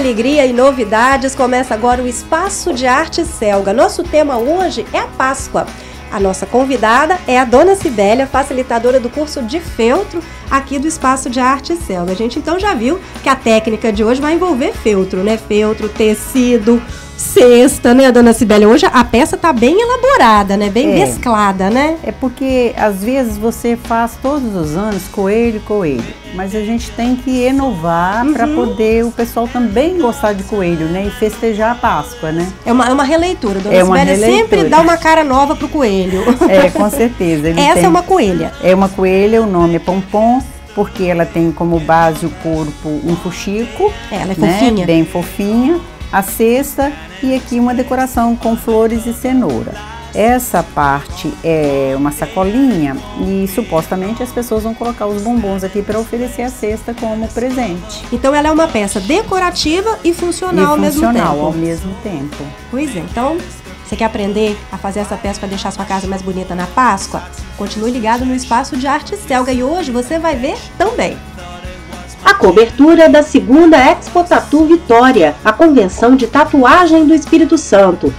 alegria e novidades, começa agora o Espaço de Arte Selga. Nosso tema hoje é a Páscoa. A nossa convidada é a Dona Cibélia, facilitadora do curso de feltro aqui do Espaço de Arte Selga. A gente então já viu que a técnica de hoje vai envolver feltro, né? Feltro, tecido, cesta, né, Dona Cibélia? Hoje a peça tá bem elaborada, né? Bem mesclada, né? É porque às vezes você faz todos os anos coelho, mas a gente tem que inovar para poder o pessoal também gostar de coelho, né? E festejar a Páscoa, né? É uma releitura, Dona Cibélia sempre dá uma cara nova pro coelho. É, com certeza. Essa é uma coelha. É uma coelha, o nome é Pompom, porque ela tem como base o corpo um fuxico. Ela é fofinha. Né? Bem fofinha. A cesta e aqui uma decoração com flores e cenoura. Essa parte é uma sacolinha e supostamente as pessoas vão colocar os bombons aqui para oferecer a cesta como presente. Então ela é uma peça decorativa e funcional ao mesmo tempo. Pois é, então você quer aprender a fazer essa peça para deixar sua casa mais bonita na Páscoa? Continue ligado no Espaço de Arte Selga e hoje você vai ver também. A cobertura da segunda Expo Tatu Vitória, a convenção de tatuagem do Espírito Santo.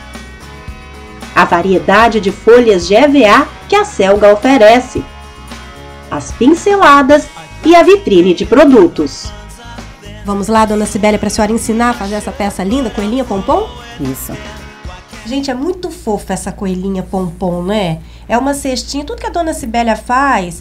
A variedade de folhas de EVA que a Selga oferece. As pinceladas e a vitrine de produtos. Vamos lá, Dona Cibélia, para a senhora ensinar a fazer essa peça linda, coelhinha pompom? Isso. Gente, é muito fofa essa coelhinha pompom, né? É uma cestinha, tudo que a Dona Cibélia faz,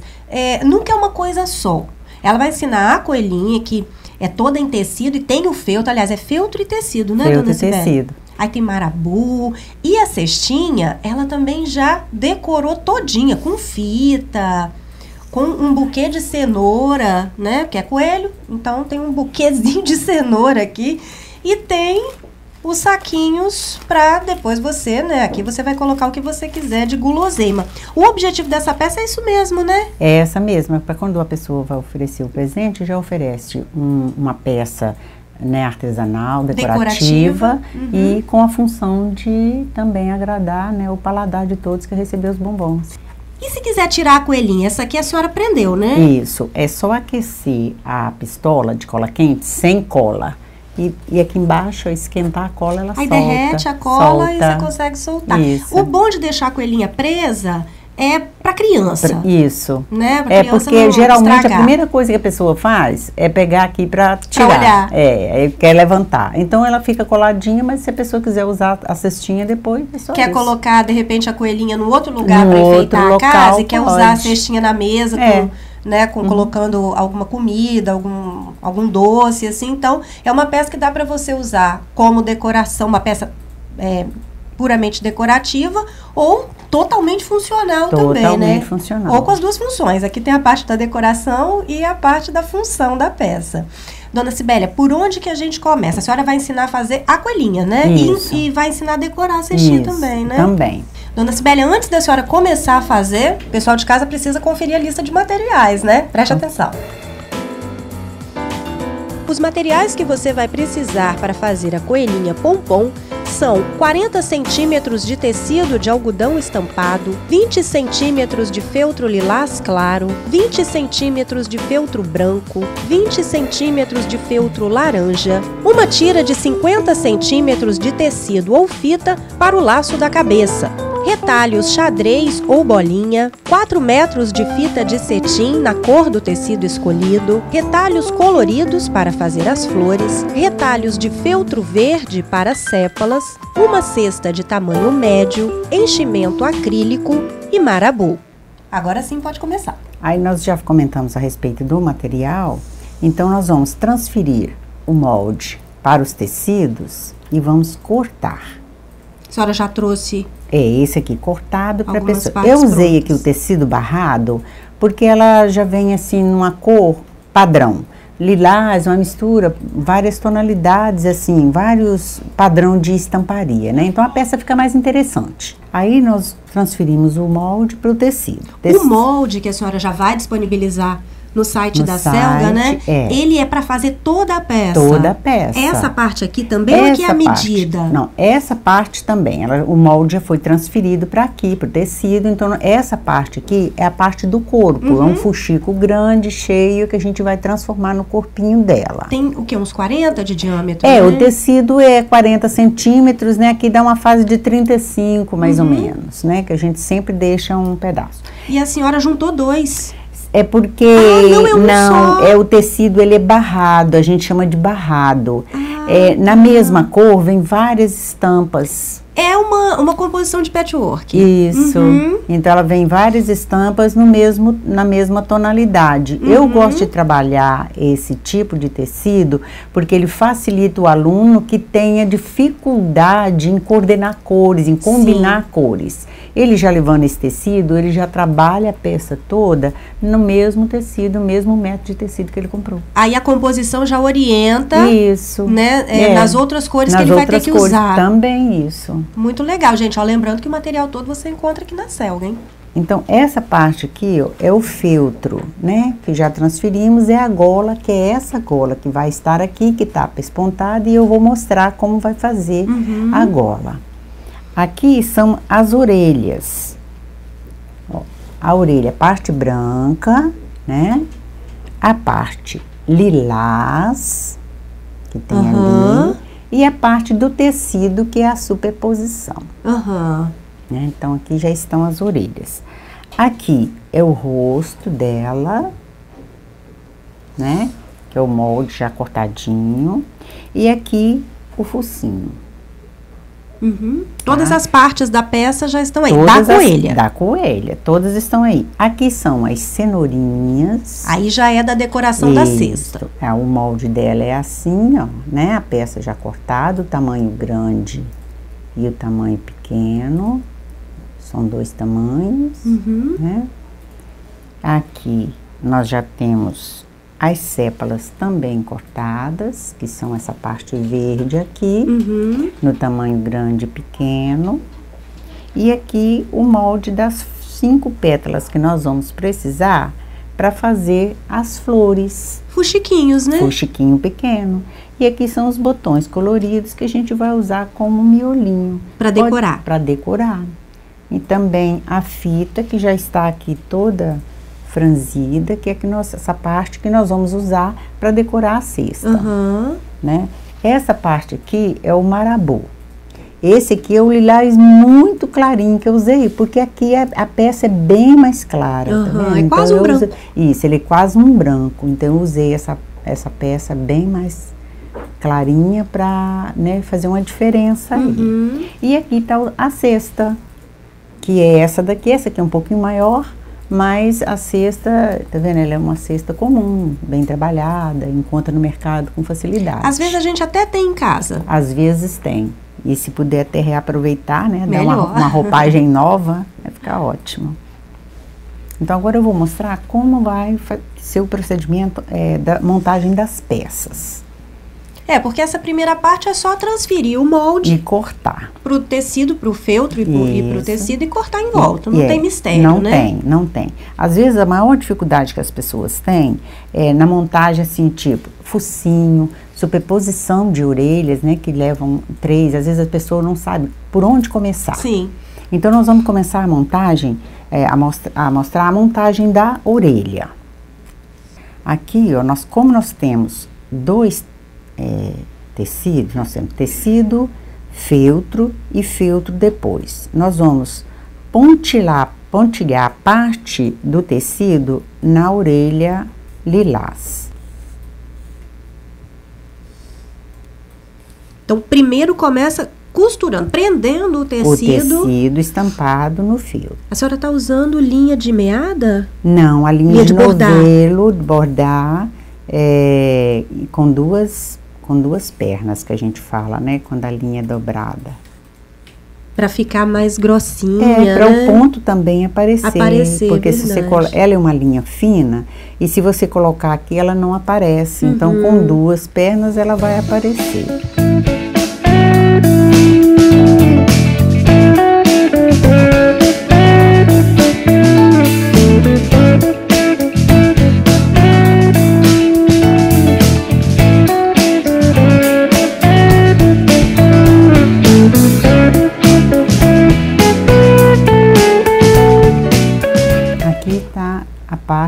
nunca é uma coisa só. Ela vai ensinar a coelhinha, que é toda em tecido e tem o feltro. Aliás, é feltro e tecido, né, Dona Cibélia? Feltro e tecido. Aí tem marabu. E a cestinha, ela também já decorou todinha, com fita, com um buquê de cenoura, né? Que é coelho, então tem um buquezinho de cenoura aqui. E tem os saquinhos para depois você, né? Aqui você vai colocar o que você quiser de guloseima. O objetivo dessa peça é isso mesmo, né? É essa mesma, para quando a pessoa vai oferecer o presente, já oferece uma peça, né, artesanal, decorativa. E com a função de também agradar, né, o paladar de todos que recebeu os bombons. E se quiser tirar a coelhinha? Essa aqui a senhora prendeu, né? Isso, é só aquecer a pistola de cola quente sem cola. E aqui embaixo, esquentar a cola, ela solta. Aí derrete a cola e você consegue soltar. Isso. O bom de deixar a coelhinha presa é para criança. Isso. Né? Pra criança porque não geralmente estragar. A primeira coisa que a pessoa faz é pegar aqui para tirar. Pra olhar. Quer levantar. Então ela fica coladinha, mas se a pessoa quiser usar a cestinha depois, é só quer isso. colocar, de repente, a coelhinha no outro lugar para enfeitar a casa e quer usar a cestinha na mesa colocando alguma comida, algum doce, assim. Então, é uma peça que dá para você usar como decoração, uma peça puramente decorativa ou totalmente funcional também, né? Totalmente funcional. Ou com as duas funções. Aqui tem a parte da decoração e a parte da função da peça. Dona Cibélia, por onde que a gente começa? A senhora vai ensinar a fazer a coelhinha, né? Isso. E vai ensinar a decorar a cestinha também, né? Também. Dona Cibélia, antes da senhora começar a fazer, o pessoal de casa precisa conferir a lista de materiais, né? Preste atenção. Os materiais que você vai precisar para fazer a coelhinha pompom são 40 centímetros de tecido de algodão estampado, 20 centímetros de feltro lilás claro, 20 centímetros de feltro branco, 20 centímetros de feltro laranja, uma tira de 50 centímetros de tecido ou fita para o laço da cabeça, retalhos xadrez ou bolinha, 4 metros de fita de cetim na cor do tecido escolhido, retalhos coloridos para fazer as flores, retalhos de feltro verde para sépalas, uma cesta de tamanho médio, enchimento acrílico e marabu. Agora sim pode começar. Aí nós já comentamos a respeito do material, então nós vamos transferir o molde para os tecidos e vamos cortar. A senhora já trouxe esse aqui cortado para a pessoa. Eu usei aqui o tecido barrado porque ela já vem assim numa cor padrão. Lilás, uma mistura, várias tonalidades, assim, vários padrão de estamparia, né? Então a peça fica mais interessante. Aí nós transferimos o molde para o tecido. O molde que a senhora já vai disponibilizar no site da Selga, né? Ele é para fazer toda a peça. Toda a peça. Essa parte aqui também ou aqui é a medida? Não, essa parte também. O molde já foi transferido para aqui, para o tecido. Então, essa parte aqui é a parte do corpo. É um fuxico grande, cheio, que a gente vai transformar no corpinho dela. Tem o quê? Uns 40 de diâmetro, né? O tecido é 40 centímetros, né? Aqui dá uma fase de 35, mais ou menos, né? Que a gente sempre deixa um pedaço. E a senhora juntou 2. É porque não, o tecido, ele é barrado, a gente chama de barrado. Na mesma cor vem várias estampas. É uma composição de patchwork. Isso. Então ela vem várias estampas na mesma tonalidade. Eu gosto de trabalhar esse tipo de tecido porque ele facilita o aluno que tenha dificuldade em coordenar cores, em combinar cores. Ele já levando esse tecido, ele já trabalha a peça toda no mesmo tecido, no mesmo método de tecido que ele comprou. Aí a composição já orienta, isso, né, nas outras cores que ele vai ter que usar. Também isso. Muito legal, gente. Ó, lembrando que o material todo você encontra aqui na Selga, hein? Então, essa parte aqui, ó, é o feltro, né? Que já transferimos, é a gola, que é essa gola que vai estar aqui, que tá pespontada, e eu vou mostrar como vai fazer a gola. Aqui são as orelhas. Ó, a orelha, parte branca, né? A parte lilás, que tem ali, e a parte do tecido, que é a superposição. Né? Então, aqui já estão as orelhas. Aqui é o rosto dela, né? Que é o molde já cortadinho. E aqui o focinho. Todas as partes da peça já estão aí, da coelha, todas estão aí. Aqui são as cenourinhas. Aí já é da decoração da cesta. O molde dela é assim, ó, né? A peça já cortada, o tamanho grande e o tamanho pequeno. São 2 tamanhos, né? Aqui nós já temos as sépalas também cortadas, que são essa parte verde aqui, no tamanho grande e pequeno. E aqui o molde das 5 pétalas que nós vamos precisar para fazer as flores. Fuxiquinhos, né? Fuxiquinho pequeno. E aqui são os botões coloridos que a gente vai usar como miolinho. Para decorar. Para decorar. E também a fita, que já está aqui toda franzida, que é essa parte que nós vamos usar para decorar a cesta, né? Essa parte aqui é o marabô. Esse aqui é o lilás muito clarinho que eu usei, porque aqui a peça é bem mais clara, tá vendo? É quase um branco. Isso, ele é quase um branco, então eu usei essa peça bem mais clarinha para, né, fazer uma diferença aí. E aqui tá a cesta, que é essa daqui, essa aqui é um pouquinho maior, mas a cesta, tá vendo? Ela é uma cesta comum, bem trabalhada, encontra no mercado com facilidade. Às vezes a gente até tem em casa. Às vezes tem. E se puder até reaproveitar, né? Dar uma roupagem nova, vai ficar ótimo. Então agora eu vou mostrar como vai ser o procedimento da montagem das peças. Porque essa primeira parte é só transferir o molde e cortar pro tecido, pro feltro e pro tecido e cortar em volta. Não tem mistério, né? Não tem. Às vezes a maior dificuldade que as pessoas têm é na montagem, assim, tipo focinho, superposição de orelhas, né? Que levam 3, às vezes a pessoa não sabe por onde começar. Sim. Então nós vamos começar a montagem, a mostrar a montagem da orelha. Aqui, ó, como nós temos 2 tecidos, nós temos tecido, feltro e feltro depois. Nós vamos pontilhar a parte do tecido na orelha lilás. Então, primeiro começa costurando, prendendo o tecido. O tecido estampado no fio. A senhora está usando linha de meada? Não, a linha de novelo, bordar, com duas pernas, que a gente fala, né? Quando a linha é dobrada. Para ficar mais grossinha, para né? o ponto também aparecer. Porque se você ela é uma linha fina, e se você colocar aqui, ela não aparece. Então, com 2 pernas, ela vai aparecer.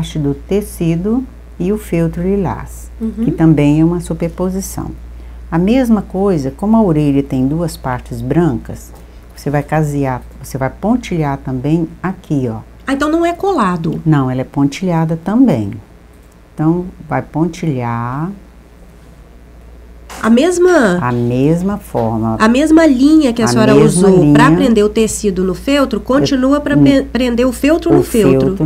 contraste do tecido e o feltro lilás, que também é uma superposição. A mesma coisa, como a orelha tem duas partes brancas, você vai casear, você vai pontilhar também aqui, ó. Ah, então não é colado? Não, ela é pontilhada também. Então, vai pontilhar. A mesma forma. A mesma linha que a senhora usou para prender o tecido no feltro, continua para prender o feltro no feltro.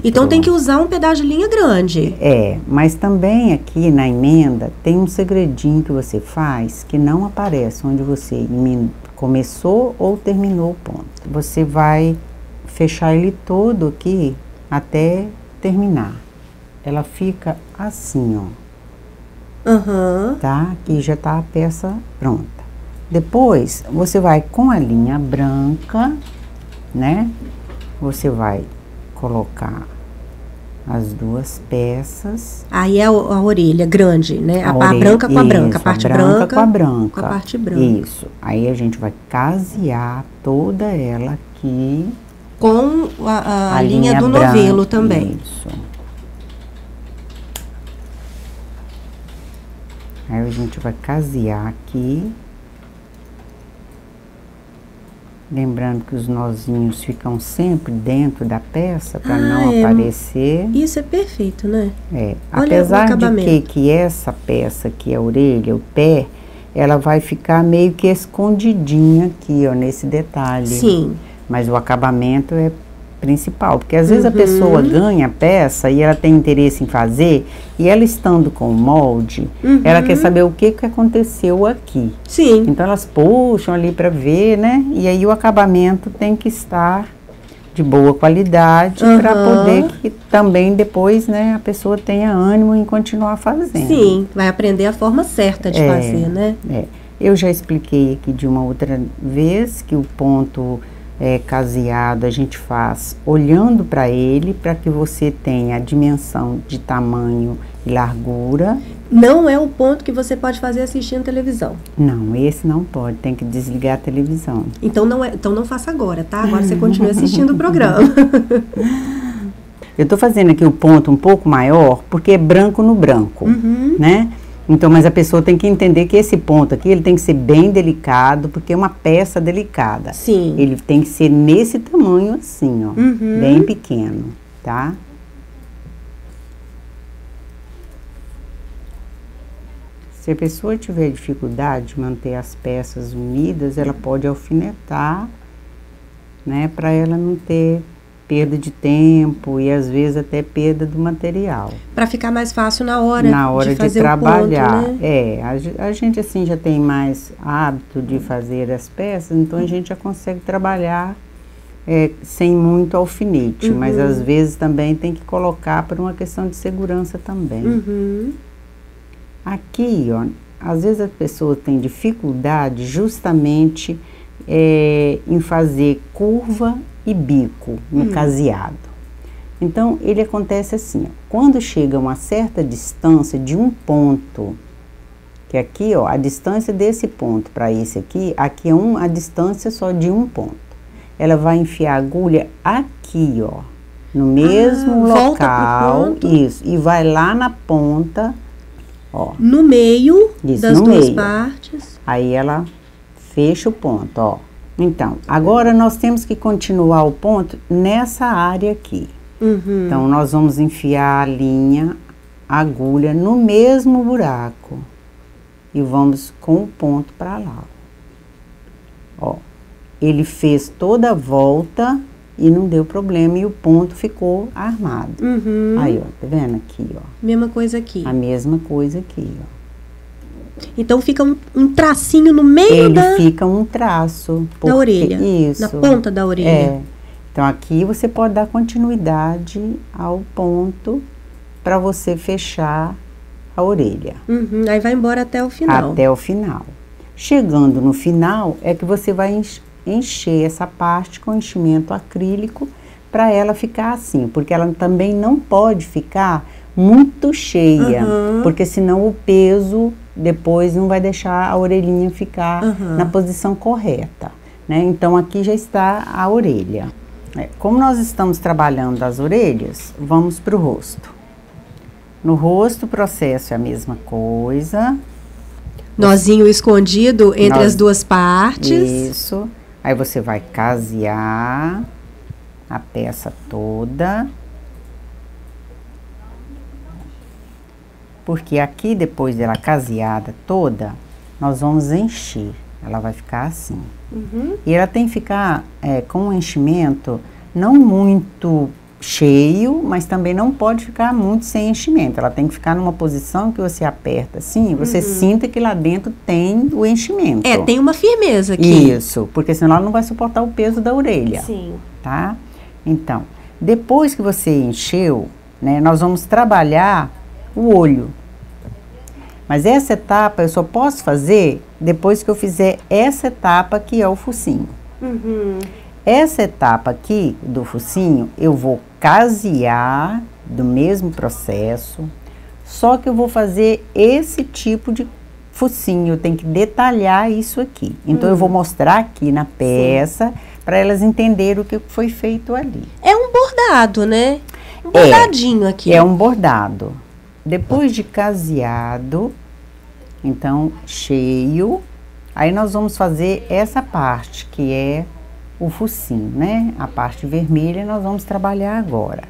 Então tem que usar um pedaço de linha grande. É, mas também aqui na emenda tem um segredinho que você faz que não aparece onde você começou ou terminou o ponto. Você vai fechar ele todo aqui até terminar. Ela fica assim, ó. Tá? Aqui já tá a peça pronta. Depois, você vai com a linha branca, né? Você vai colocar as duas peças. Aí é a orelha grande, né? A branca com a branca, a parte branca com a branca. Com a parte branca. Isso. Aí a gente vai casear toda ela aqui. Com a linha do novelo também. Isso. Aí a gente vai casear aqui. Lembrando que os nozinhos ficam sempre dentro da peça para não aparecer. Isso é perfeito, né? É. Apesar de que essa peça aqui, a orelha, o pé, ela vai ficar meio que escondidinha aqui, ó, nesse detalhe. Sim. Mas o acabamento é principal, porque às vezes a pessoa ganha a peça e ela tem interesse em fazer, e ela estando com o molde, ela quer saber o que aconteceu aqui. Sim. Então elas puxam ali para ver, né? E aí o acabamento tem que estar de boa qualidade para poder que também depois, né, a pessoa tenha ânimo em continuar fazendo. Sim, vai aprender a forma certa de fazer, né? É. Eu já expliquei aqui de uma outra vez que o ponto caseado a gente faz olhando para ele, para que você tenha a dimensão de tamanho e largura. Não é o ponto que você pode fazer assistindo televisão. Não, esse não pode, tem que desligar a televisão. Então não faça agora, tá? Agora você continua assistindo o programa. Eu tô fazendo aqui o ponto um pouco maior, porque é branco no branco, né? Então, mas a pessoa tem que entender que esse ponto aqui, ele tem que ser bem delicado, porque é uma peça delicada. Sim. Ele tem que ser nesse tamanho assim, ó, bem pequeno, tá? Se a pessoa tiver dificuldade de manter as peças unidas, ela pode alfinetar, né, para ela não ter perda de tempo e às vezes até perda do material. Para ficar mais fácil na hora de fazer trabalhar. o ponto, né? É, a gente assim já tem mais hábito de fazer as peças, então a gente já consegue trabalhar sem muito alfinete, mas às vezes também tem que colocar por uma questão de segurança também. Aqui, ó, às vezes as pessoas têm dificuldade justamente em fazer curva e bico no caseado. Então, ele acontece assim, ó, quando chega a uma certa distância de um ponto, que aqui, ó, a distância desse ponto para esse aqui é a distância só de um ponto. Ela vai enfiar a agulha aqui, ó, no mesmo local, isso, e vai lá na ponta, ó. No meio das duas partes. Aí ela fecha o ponto, ó. Então, agora nós temos que continuar o ponto nessa área aqui. Então, nós vamos enfiar a linha, a agulha no mesmo buraco. E vamos com o ponto para lá. Ó, ele fez toda a volta e não deu problema e o ponto ficou armado. Aí, ó, tá vendo aqui, ó? Mesma coisa aqui. A mesma coisa aqui, ó. Então fica um tracinho no meio fica um traço. Da orelha. Isso. Na ponta da orelha. Então aqui você pode dar continuidade ao ponto para você fechar a orelha. Aí vai embora até o final. Até o final. Chegando no final é que você vai encher essa parte com enchimento acrílico para ela ficar assim, porque ela também não pode ficar muito cheia, porque senão o peso depois não vai deixar a orelhinha ficar na posição correta, né? Então aqui já está a orelha. Como nós estamos trabalhando as orelhas, vamos para o rosto. No rosto, o processo é a mesma coisa. Nozinho escondido entre as duas partes. Isso. Aí você vai casear a peça toda. Porque aqui, depois dela caseada toda, nós vamos encher. Ela vai ficar assim. E ela tem que ficar com um enchimento não muito cheio, mas também não pode ficar muito sem enchimento. Ela tem que ficar numa posição que você aperta assim, você sinta que lá dentro tem o enchimento. Tem uma firmeza aqui. Isso, porque senão ela não vai suportar o peso da orelha. Sim. Tá? Então, depois que você encheu, né, nós vamos trabalhar o olho. Mas essa etapa eu só posso fazer depois que eu fizer essa etapa que é o focinho. Essa etapa aqui do focinho eu vou casear do mesmo processo, só que eu vou fazer esse tipo de focinho, eu tenho que detalhar isso aqui. Então eu vou mostrar aqui na peça para elas entenderem o que foi feito ali. É um bordado, né? Um bordadinho aqui. É um bordado. Depois de caseado, então cheio, aí nós vamos fazer essa parte que é o focinho, né? A parte vermelha nós vamos trabalhar agora.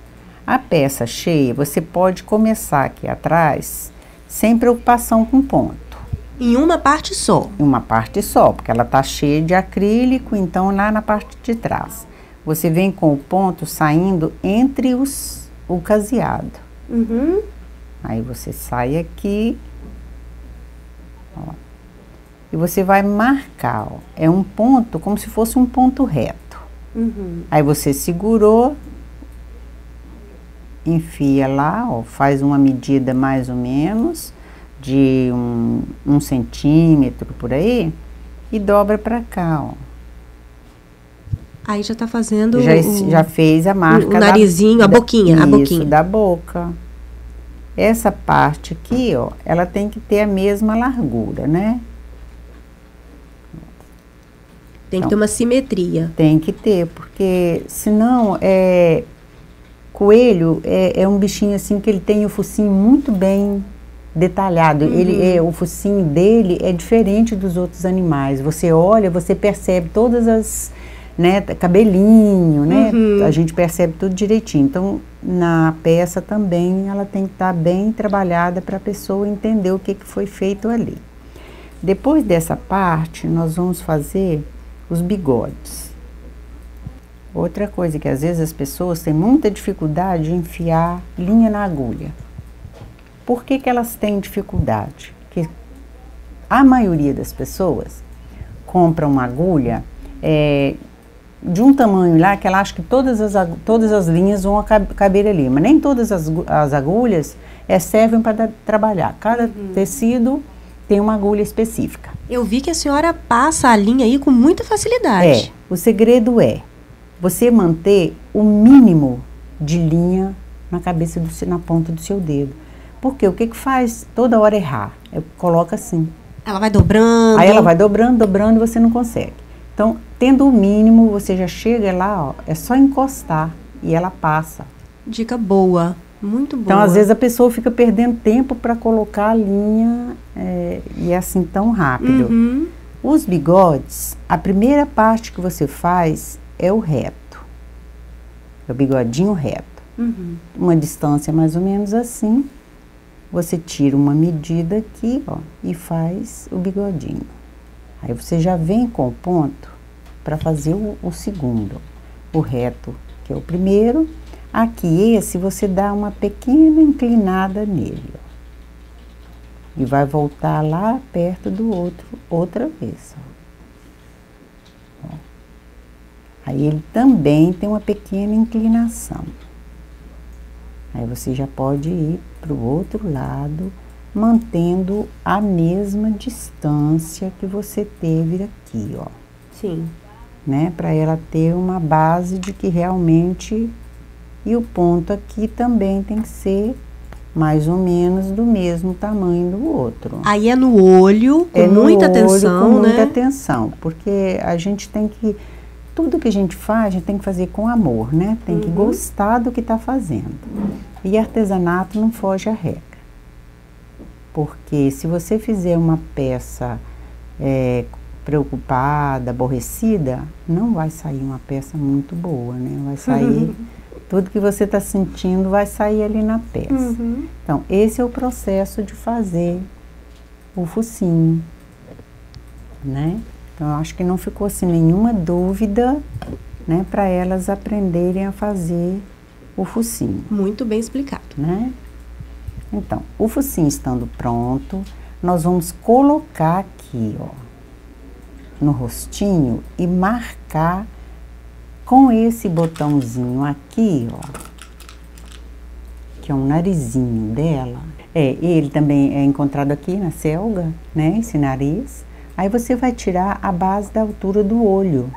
A peça cheia, você pode começar aqui atrás sem preocupação com ponto. Em uma parte só? Em uma parte só, porque ela tá cheia de acrílico, então lá na parte de trás. Você vem com o ponto saindo entre o caseado. Aí você sai aqui, ó, e você vai marcar, ó, é um ponto como se fosse um ponto reto. Aí você segurou, enfia lá, ó, faz uma medida mais ou menos de um centímetro por aí e dobra pra cá, ó. Aí já tá fazendo já fez a marca o narizinho, a boquinha, isso, a boquinha da boca. Essa parte aqui, ó, ela tem que ter a mesma largura, né? Tem que ter uma simetria. Tem que ter, porque senão coelho é um bichinho assim que ele tem o focinho muito bem detalhado. O focinho dele é diferente dos outros animais. Você olha, você percebe todas as, né, cabelinho, né? A gente percebe tudo direitinho. Então, na peça também ela tem que estar bem trabalhada para a pessoa entender o que foi feito ali. Depois dessa parte, nós vamos fazer os bigodes. Outra coisa que às vezes as pessoas têm muita dificuldade de enfiar linha na agulha. Por que elas têm dificuldade? Porque a maioria das pessoas compra uma agulha de um tamanho lá que ela acha que todas as linhas vão caber ali, mas nem todas as agulhas servem para trabalhar. Cada tecido tem uma agulha específica. Eu vi que a senhora passa a linha aí com muita facilidade. O segredo é você manter o mínimo de linha na cabeça, na ponta do seu dedo. Porque o que faz toda hora errar? Coloca assim. Ela vai dobrando. Aí ela vai dobrando e você não consegue. Então, tendo o mínimo, você já chega lá, ó, é só encostar e ela passa. Dica boa, muito boa. Então, às vezes a pessoa fica perdendo tempo para colocar a linha e é assim tão rápido. Os bigodes, a primeira parte que você faz é o reto. É o bigodinho reto. Uma distância mais ou menos assim. Você tira uma medida aqui, ó, e faz o bigodinho. Aí você já vem com o ponto para fazer o segundo. O reto, que é o primeiro. Aqui, esse, você dá uma pequena inclinada nele, ó. E vai voltar lá perto do outro, outra vez, ó. Aí ele também tem uma pequena inclinação. Aí você já pode ir para o outro lado, mantendo a mesma distância que você teve aqui, ó. Sim. Né? Para ela ter uma base de que realmente... E o ponto aqui também tem que ser mais ou menos do mesmo tamanho do outro. Aí é no olho, com muita atenção, com né? muita atenção, porque a gente tem que tudo que a gente faz, a gente tem que fazer com amor, né? Tem que gostar do que está fazendo. E artesanato não foge à regra. Porque se você fizer uma peça preocupada, aborrecida, não vai sair uma peça muito boa, né? Vai sair, tudo que você está sentindo vai sair ali na peça. Então, esse é o processo de fazer o focinho, né? Então, eu acho que não ficou assim nenhuma dúvida, né, para elas aprenderem a fazer o focinho. Muito bem explicado. Né? Então, o focinho estando pronto, nós vamos colocar aqui, ó, no rostinho e marcar com esse botãozinho aqui, ó, que é um narizinho dela. Ele também é encontrado aqui na selga, né, esse nariz. Aí você vai tirar a base da altura do olho,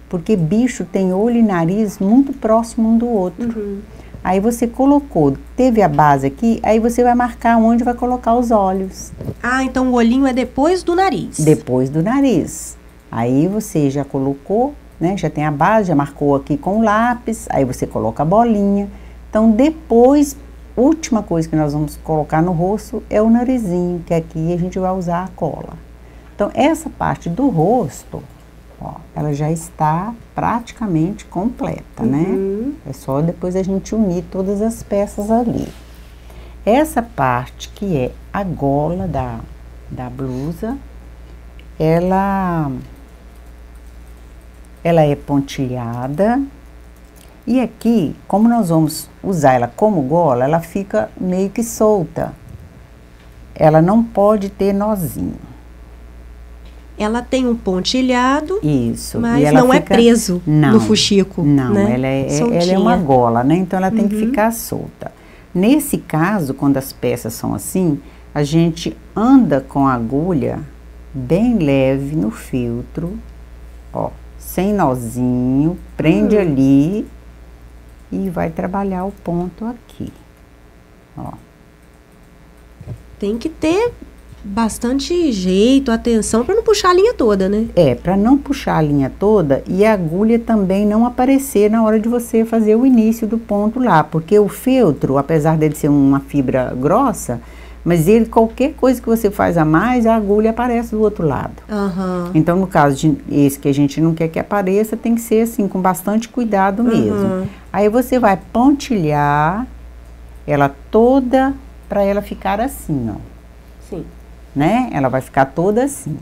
porque bicho tem olho e nariz muito próximo um do outro. Aí você colocou, teve a base aqui, aí você vai marcar onde vai colocar os olhos. Ah, então o olhinho é depois do nariz. Depois do nariz. Aí você já colocou, né, já tem a base, já marcou aqui com o lápis, aí você coloca a bolinha. Então depois, última coisa que nós vamos colocar no rosto é o narizinho, que aqui a gente vai usar a cola. Então, essa parte do rosto, ó, ela já está praticamente completa, né? É só depois a gente unir todas as peças ali. Essa parte que é a gola da blusa, ela é pontilhada. E aqui, como nós vamos usar ela como gola, ela fica meio que solta. Ela não pode ter nozinho. Ela tem um pontilhado, isso, mas e ela não fica, é preso no fuxico. Não, né? ela é uma gola, né? Então ela tem que ficar solta. Nesse caso, quando as peças são assim, a gente anda com a agulha bem leve no feltro, ó, sem nozinho, prende ali e vai trabalhar o ponto aqui, ó. Tem que ter bastante jeito, atenção, para não puxar a linha toda, né? Para não puxar a linha toda e a agulha também não aparecer na hora de você fazer o início do ponto lá, porque o feltro, apesar dele ser uma fibra grossa, mas ele, qualquer coisa que você faz a mais, a agulha aparece do outro lado. Então, no caso de esse que a gente não quer que apareça, tem que ser assim, com bastante cuidado mesmo. Aí você vai pontilhar ela toda para ela ficar assim, ó. Sim. Né? Ela vai ficar toda assim.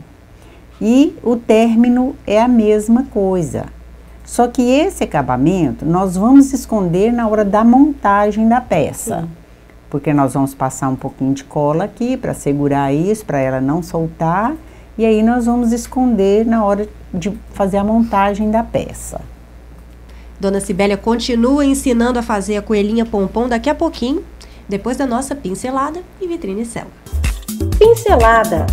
E o término é a mesma coisa. Só que esse acabamento nós vamos esconder na hora da montagem da peça. Sim. Porque nós vamos passar um pouquinho de cola aqui para segurar isso, para ela não soltar. E aí nós vamos esconder na hora de fazer a montagem da peça. Dona Cibélia continua ensinando a fazer a coelhinha pompom daqui a pouquinho, depois da nossa pincelada e vitrine selga. Pincelada.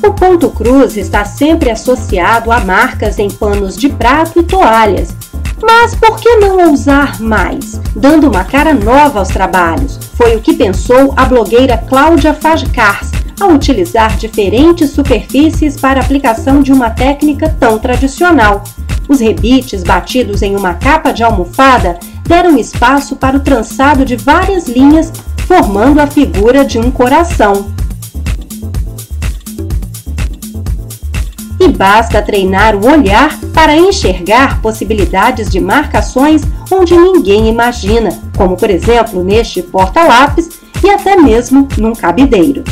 O ponto cruz está sempre associado a marcas em panos de prato e toalhas. Mas por que não ousar mais, dando uma cara nova aos trabalhos? Foi o que pensou a blogueira Cláudia Fajcars ao utilizar diferentes superfícies para a aplicação de uma técnica tão tradicional. Os rebites batidos em uma capa de almofada deram espaço para o trançado de várias linhas, formando a figura de um coração. E basta treinar o olhar para enxergar possibilidades de marcações onde ninguém imagina, como por exemplo neste porta-lápis e até mesmo num cabideiro.